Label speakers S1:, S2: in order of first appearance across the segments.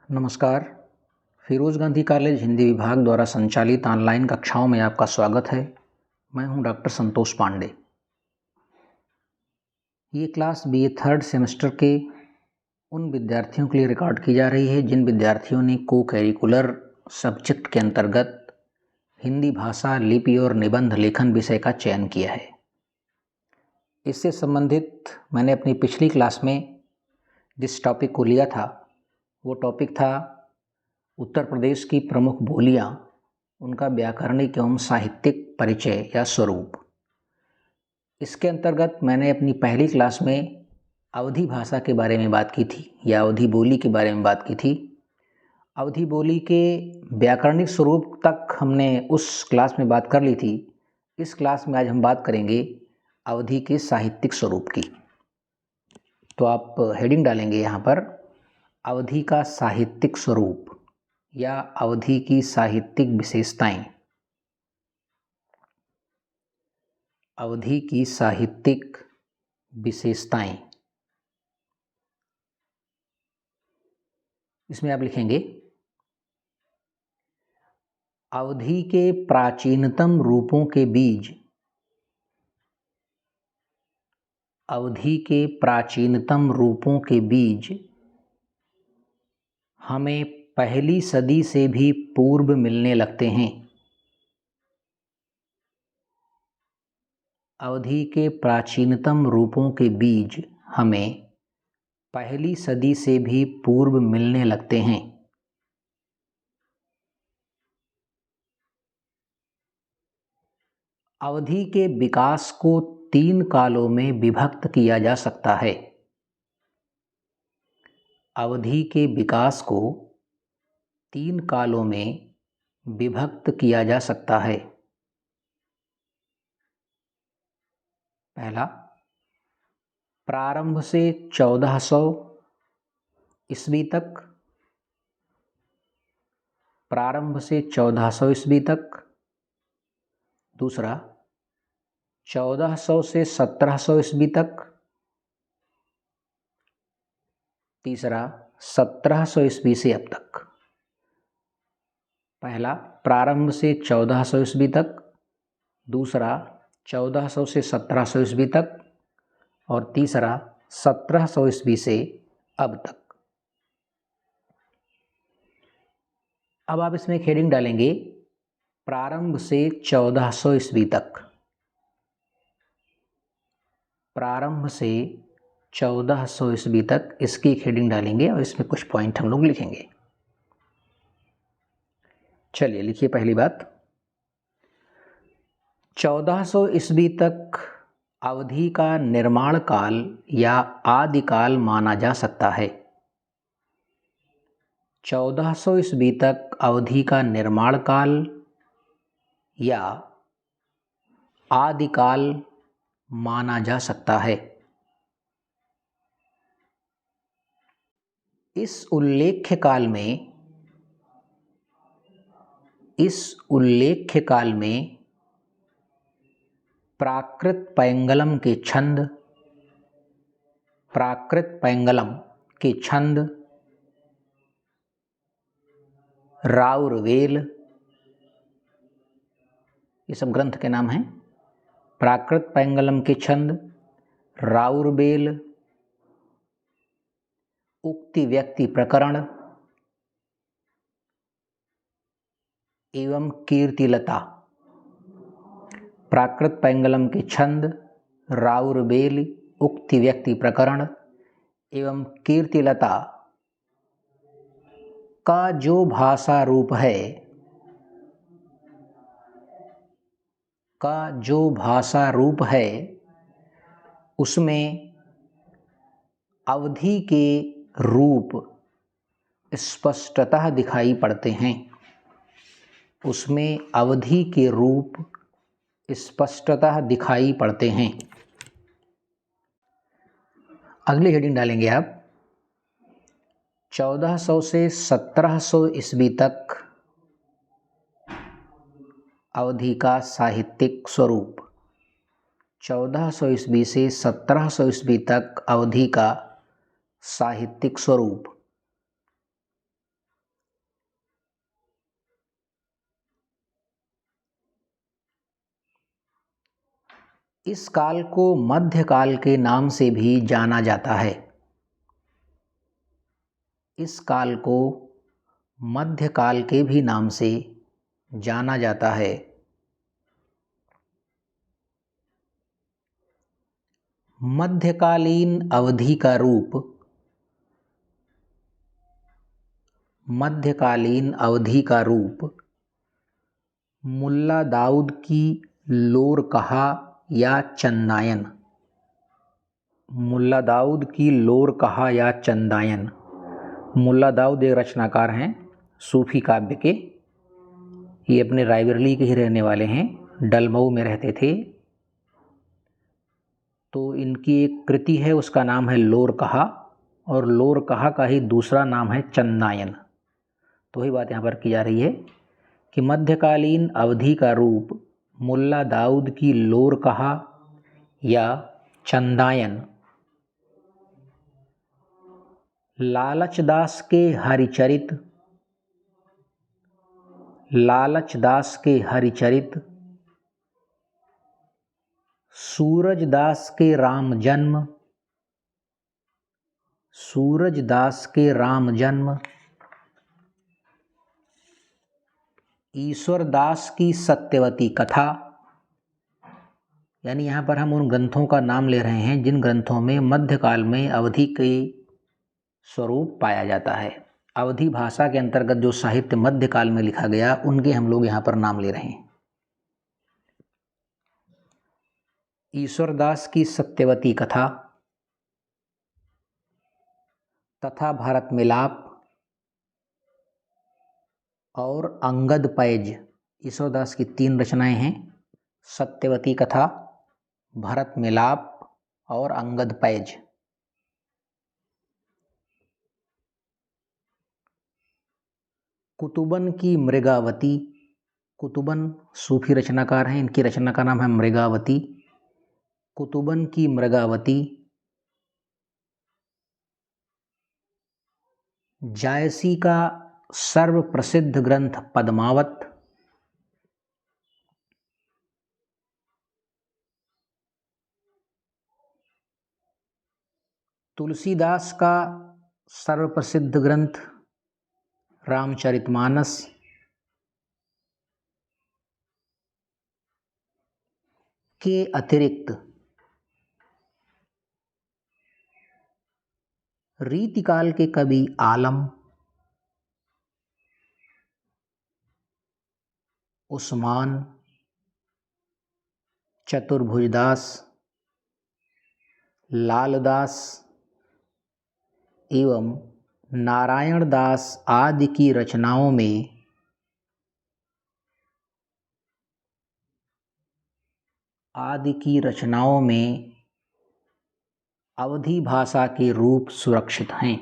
S1: नमस्कार। फिरोज़ गांधी कॉलेज हिंदी विभाग द्वारा संचालित ऑनलाइन कक्षाओं में आपका स्वागत है। मैं हूं डॉक्टर संतोष पांडे। ये क्लास बीए थर्ड सेमेस्टर के उन विद्यार्थियों के लिए रिकॉर्ड की जा रही है जिन विद्यार्थियों ने को करिकुलर सब्जेक्ट के अंतर्गत हिंदी भाषा, लिपि और निबंध लेखन विषय का चयन किया है। इससे संबंधित मैंने अपनी पिछली क्लास में जिस टॉपिक को लिया था वो टॉपिक था उत्तर प्रदेश की प्रमुख बोलियां, उनका व्याकरणिक एवं साहित्यिक परिचय या स्वरूप। इसके अंतर्गत मैंने अपनी पहली क्लास में अवधी भाषा के बारे में बात की थी या अवधी बोली के बारे में बात की थी। अवधी बोली के व्याकरणिक स्वरूप तक हमने उस क्लास में बात कर ली थी। इस क्लास में आज हम बात करेंगे अवधी के साहित्यिक स्वरूप की। तो आप हेडिंग डालेंगे यहाँ पर अवधी का साहित्यिक स्वरूप या अवधी की साहित्यिक विशेषताएं। अवधी की साहित्यिक विशेषताएं, इसमें आप लिखेंगे अवधी के प्राचीनतम रूपों के बीज, अवधी के प्राचीनतम रूपों के बीज हमें पहली सदी से भी पूर्व मिलने लगते हैं। अवधी के प्राचीनतम रूपों के बीज हमें पहली सदी से भी पूर्व मिलने लगते हैं। अवधी के विकास को 3 कालों में विभक्त किया जा सकता है। अवधी के विकास को 3 कालों में विभक्त किया जा सकता है। पहला, प्रारंभ से 1400 ईस्वी तक, प्रारंभ से 1400 ईस्वी तक। दूसरा, 1400 से 1700 ईस्वी तक। तीसरा, 1700 ईस्वी से अब तक। पहला, प्रारंभ से 1400 ईस्वी तक। दूसरा, 1400 से 1700 ईस्वी तक। और तीसरा, 1700 ईस्वी से अब तक। अब आप इसमें एक हेडिंग डालेंगे प्रारंभ से 1400 ईस्वी तक। प्रारंभ से 1400 ईस्वी तक, इसकी एक हेडिंग डालेंगे और इसमें कुछ पॉइंट हम लोग लिखेंगे। चलिए लिखिए पहली बात, 1400 ईस्वी तक अवधि का निर्माण काल या आदिकाल माना जा सकता है। 1400 ईस्वी तक अवधि का निर्माण काल या आदिकाल माना जा सकता है। इस उल्लेख्य काल में प्राकृत पैंगलम के छंद, राउरवेल, ये सब ग्रंथ के नाम हैं। प्राकृत पैंगलम के छंद, राउरवेल, उक्ति व्यक्ति प्रकरण एवं कीर्तिलता। प्राकृत पैंगलम के छंद, राउरवेल, उक्ति व्यक्ति प्रकरण एवं कीर्तिलता का जो भाषा रूप है उसमें अवधि के रूप स्पष्टतः दिखाई पड़ते हैं। उसमें अवधि के रूप स्पष्टतः दिखाई पड़ते हैं। अगली हेडिंग डालेंगे आप 1400 से 1700 ईस्वी तक अवधि का साहित्यिक स्वरूप। 1400 ईस्वी से 1700 ईस्वी तक अवधि का साहित्यिक स्वरूप। इस काल को मध्यकाल के नाम से भी जाना जाता है। इस काल को मध्यकाल के भी नाम से जाना जाता है। मध्यकालीन अवधि का रूप, मध्यकालीन अवधि का रूप मुल्ला दाऊद की लोरकहा या चंदायन, मुल्ला दाऊद की लोरकहा या चंदायन। मुल्ला दाऊद एक रचनाकार हैं सूफी काव्य के। ये अपने रायबरेली के ही रहने वाले हैं, डलमऊ में रहते थे। तो इनकी एक कृति है, उसका नाम है लोरकहा, और लोरकहा का ही दूसरा नाम है चंदायन। तो वही बात यहाँ पर की जा रही है कि मध्यकालीन अवधि का रूप मुल्ला दाऊद की लोरकहा या चंदायन लालचदास के हरिचरित, लालचदास के हरिचरित, सूरजदास के राम जन्म, सूरजदास के राम जन्म, ईश्वरदास की सत्यवती कथा, यानी यहाँ पर हम उन ग्रंथों का नाम ले रहे हैं जिन ग्रंथों में मध्यकाल में अवधि के स्वरूप पाया जाता है। अवधि भाषा के अंतर्गत जो साहित्य मध्यकाल में लिखा गया उनके हम लोग यहाँ पर नाम ले रहे हैं। ईश्वरदास की सत्यवती कथा तथा भारत मिलाप और अंगद पैज, ईश्वरदास की 3 रचनाएं हैं, सत्यवती कथा, भरत मिलाप और अंगद पैज। कुतुबन की मृगावती, कुतुबन सूफी रचनाकार हैं, इनकी रचना का नाम है मृगावती। कुतुबन की मृगावती, जायसी का सर्वप्रसिद्ध ग्रंथ पद्मावत, तुलसीदास का सर्वप्रसिद्ध ग्रंथ रामचरितमानस, के अतिरिक्त रीतिकाल के कवि आलम, उस्मान, चतुर्भुजदास, लालदास एवं नारायण दास आदि की रचनाओं में अवधी भाषा के रूप सुरक्षित हैं,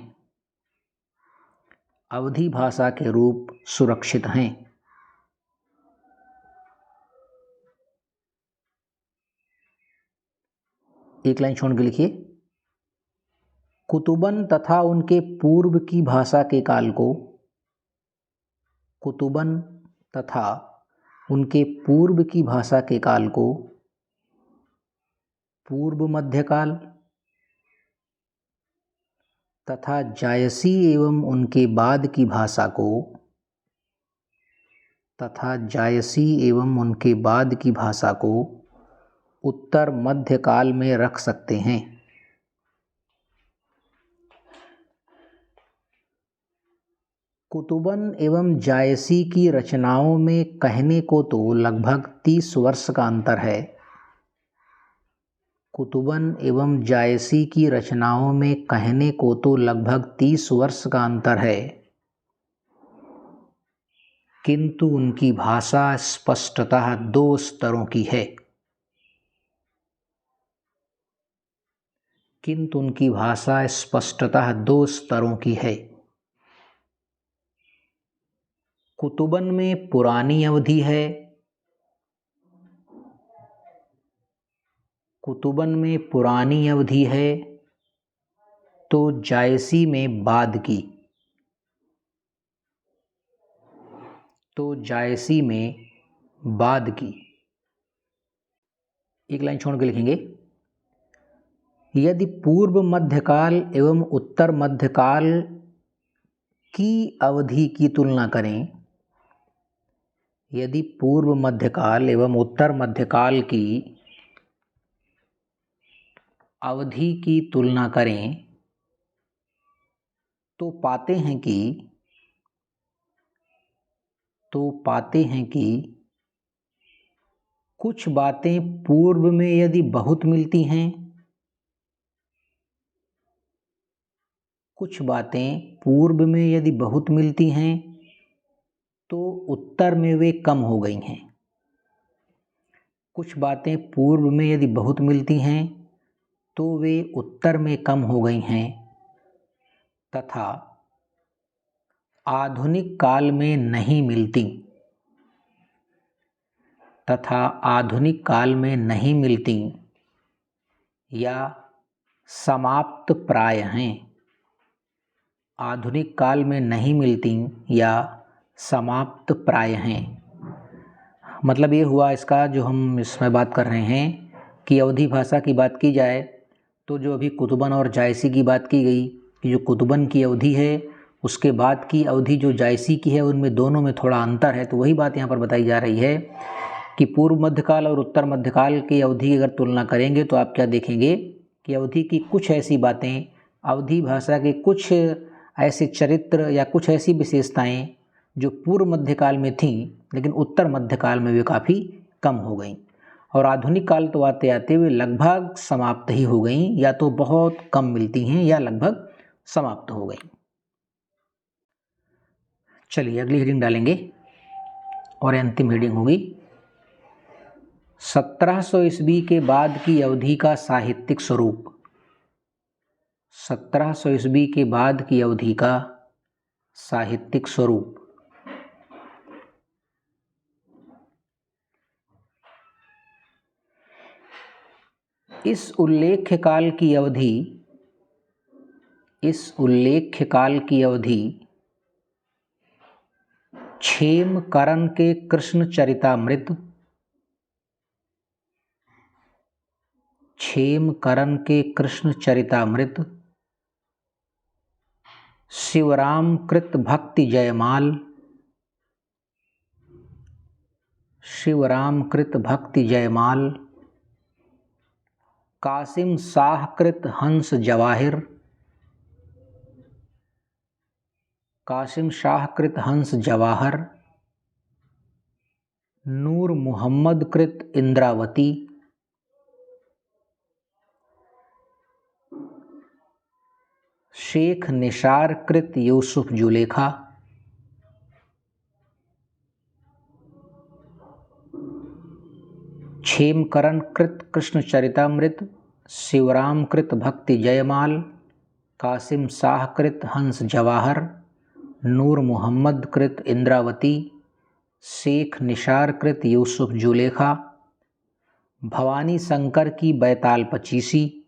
S1: अवधी भाषा के रूप सुरक्षित हैं। एक लाइन छोड़ के लिखिए, कुतुबन तथा उनके पूर्व की भाषा के काल को, कुतुबन तथा उनके पूर्व की भाषा के काल को पूर्व मध्यकाल तथा जायसी एवं उनके बाद की भाषा को, तथा जायसी एवं उनके बाद की भाषा को उत्तर मध्यकाल में रख सकते हैं। कुतुबन एवं जायसी की रचनाओं में कहने को तो लगभग 30 वर्ष का अंतर है। कुतुबन एवं जायसी की रचनाओं में कहने को तो लगभग 30 वर्ष का अंतर है, किंतु उनकी भाषा स्पष्टतः 2 स्तरों की है, किंतु उनकी भाषा स्पष्टतः 2 स्तरों की है। कुतुबन में पुरानी अवधि है, कुतुबन में पुरानी अवधि है तो जायसी में बाद की, तो जायसी में बाद की। एक लाइन छोड़ के लिखेंगे, यदि पूर्व मध्यकाल एवं उत्तर मध्यकाल की अवधि की तुलना करें, यदि पूर्व मध्यकाल एवं उत्तर मध्यकाल की अवधि की तुलना करें तो पाते हैं कि कुछ बातें पूर्व में यदि बहुत मिलती हैं, कुछ बातें पूर्व में यदि बहुत मिलती हैं तो उत्तर में वे कम हो गई हैं। कुछ बातें पूर्व में यदि बहुत मिलती हैं तो वे उत्तर में कम हो गई हैं तथा आधुनिक काल में नहीं मिलती, या समाप्त प्राय हैं। आधुनिक काल में नहीं मिलती या समाप्त प्राय हैं। मतलब ये हुआ इसका, जो हम इसमें बात कर रहे हैं कि अवधी भाषा की बात की जाए तो जो अभी कुतुबन और जायसी की बात की गई कि जो कुतुबन की अवधि है उसके बाद की अवधि जो जायसी की है उनमें दोनों में थोड़ा अंतर है। तो वही बात यहाँ पर बताई जा रही है कि पूर्व मध्यकाल और उत्तर मध्यकाल की अवधि की अगर तुलना करेंगे तो आप क्या देखेंगे कि अवधि की कुछ ऐसी बातें, अवधी भाषा के कुछ ऐसे चरित्र या कुछ ऐसी विशेषताएं जो पूर्व मध्यकाल में थीं लेकिन उत्तर मध्यकाल में वे काफ़ी कम हो गईं, और आधुनिक काल तो आते आते वे लगभग समाप्त ही हो गईं, या तो बहुत कम मिलती हैं या लगभग समाप्त हो गईं। चलिए अगली हेडिंग डालेंगे और अंतिम हेडिंग होगी 1700 ईस्वी के बाद की अवधि का साहित्यिक स्वरूप। 1700 ईस्वी के बाद की अवधि का साहित्यिक स्वरूप। इस उल्लेख्य काल की अवधि क्षेमकरण के कृष्ण चरितामृत, शिवरामकृत भक्ति जयमाल, कासिम शाहकृत हंस जवाहर, नूर मुहम्मद कृत इंद्रावती, शेख निसार कृत यूसुफ जुलेखा, क्षेमकरण कृत कृष्ण चरितामृत, शिवराम कृत भक्ति जयमाल, कासिम शाह कृत हंस जवाहर, नूर मुहम्मद कृत इंद्रावती, शेख निसार कृत यूसुफ जुलेखा, भवानी शंकर की बैताल पचीसी,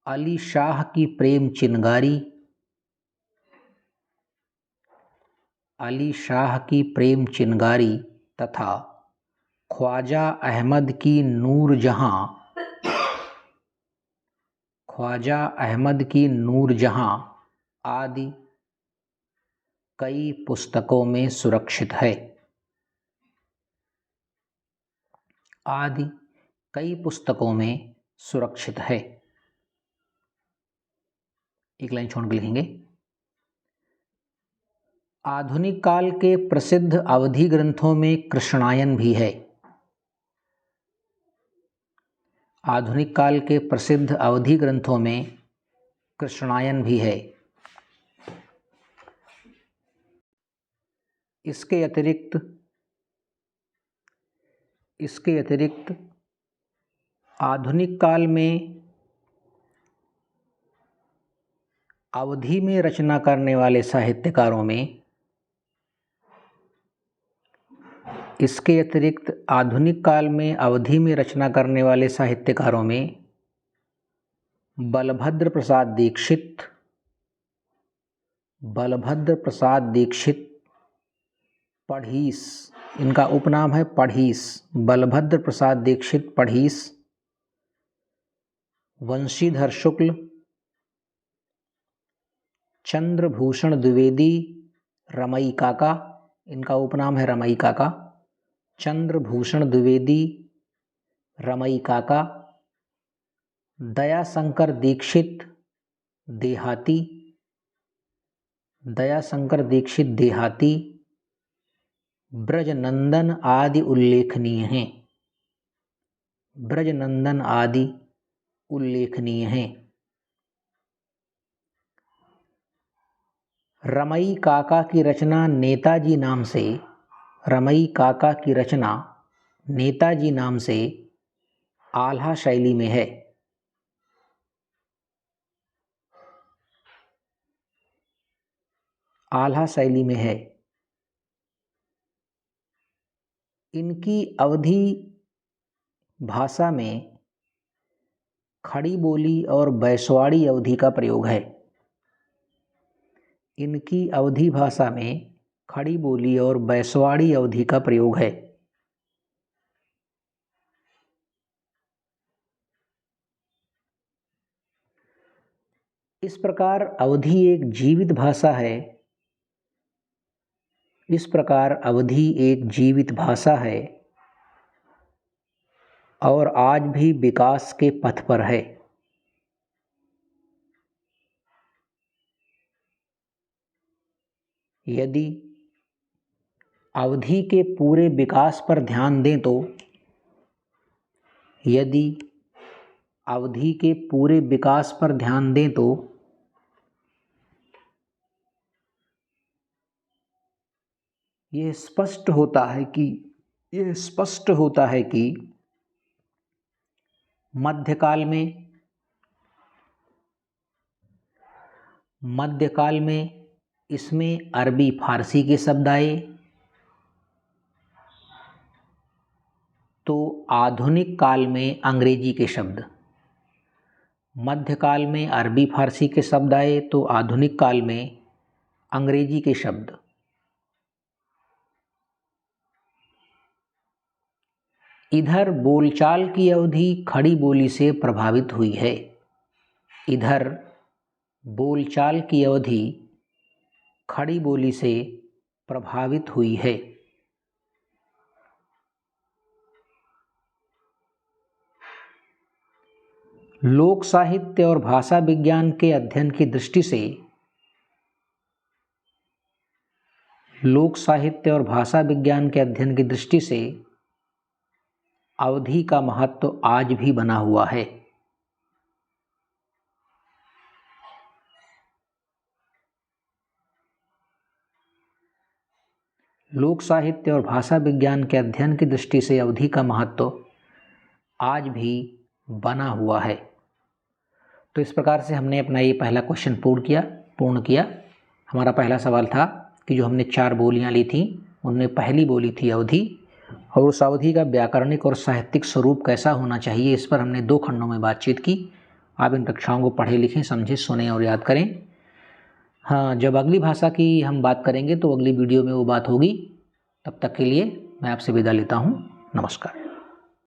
S1: अली शाह की प्रेम चिनगारी तथा ख्वाजा अहमद की नूरजहां आदि कई पुस्तकों में सुरक्षित है। एक लाइन छोड़ के लिखेंगे, आधुनिक काल के प्रसिद्ध अवधी ग्रंथों में कृष्णायन भी है। आधुनिक काल के प्रसिद्ध अवधी ग्रंथों में कृष्णायन भी है। इसके अतिरिक्त आधुनिक काल में अवधि में रचना करने वाले साहित्यकारों में बलभद्र प्रसाद दीक्षित, बलभद्र प्रसाद दीक्षित पढ़ीस, इनका उपनाम है पढ़ीस, बलभद्र प्रसाद दीक्षित पढ़ीस। वंशीधर शुक्ल, चंद्रभूषण द्विवेदी रमई काका, इनका उपनाम है रमई काका, चंद्रभूषण द्विवेदी रमई काका। दयाशंकर दीक्षित देहाती, दयाशंकर दीक्षित देहाती। ब्रजनंदन आदि उल्लेखनीय हैं, ब्रजनंदन आदि उल्लेखनीय हैं। रमई काका की रचना नेताजी नाम से, रमई काका की रचना नेताजी नाम से आल्हा शैली में है। आल्हा शैली में है। इनकी अवधी भाषा में खड़ी बोली और बैसवाड़ी अवधी का प्रयोग है। इनकी अवधी भाषा में खड़ी बोली और बैसवाड़ी अवधी का प्रयोग है। इस प्रकार अवधी एक जीवित भाषा है, इस प्रकार अवधी एक जीवित भाषा है और आज भी विकास के पथ पर है। यदि अवधी के पूरे विकास पर ध्यान दें तो, यदि अवधी के पूरे विकास पर ध्यान दें तो यह स्पष्ट होता है कि मध्यकाल में इसमें अरबी फारसी के शब्द आए, तो आधुनिक काल में अंग्रेजी के शब्द, मध्यकाल में अरबी फारसी के शब्द आए तो आधुनिक काल में अंग्रेजी के शब्द। इधर बोलचाल की अवधि खड़ी बोली से प्रभावित हुई है, इधर बोलचाल की अवधि खड़ी बोली से प्रभावित हुई है। लोक साहित्य और भाषा विज्ञान के अध्ययन की दृष्टि से, लोक साहित्य और भाषा विज्ञान के अध्ययन की दृष्टि से अवधि का महत्व आज भी बना हुआ है। लोक साहित्य और भाषा विज्ञान के अध्ययन की दृष्टि से अवधि का महत्व आज भी बना हुआ है। तो इस प्रकार से हमने अपना ये पहला क्वेश्चन पूर्ण किया। हमारा पहला सवाल था कि जो हमने 4 बोलियां ली थी उनमें पहली बोली थी अवधि, और उस अवधि का व्याकरणिक और साहित्यिक स्वरूप कैसा होना चाहिए, इस पर हमने 2 खंडों में बातचीत की। आप इन कक्षाओं को पढ़ें, लिखें, समझें, सुनें और याद करें। हाँ, जब अगली भाषा की हम बात करेंगे तो अगली वीडियो में वो बात होगी। तब तक के लिए मैं आपसे विदा लेता हूँ। नमस्कार।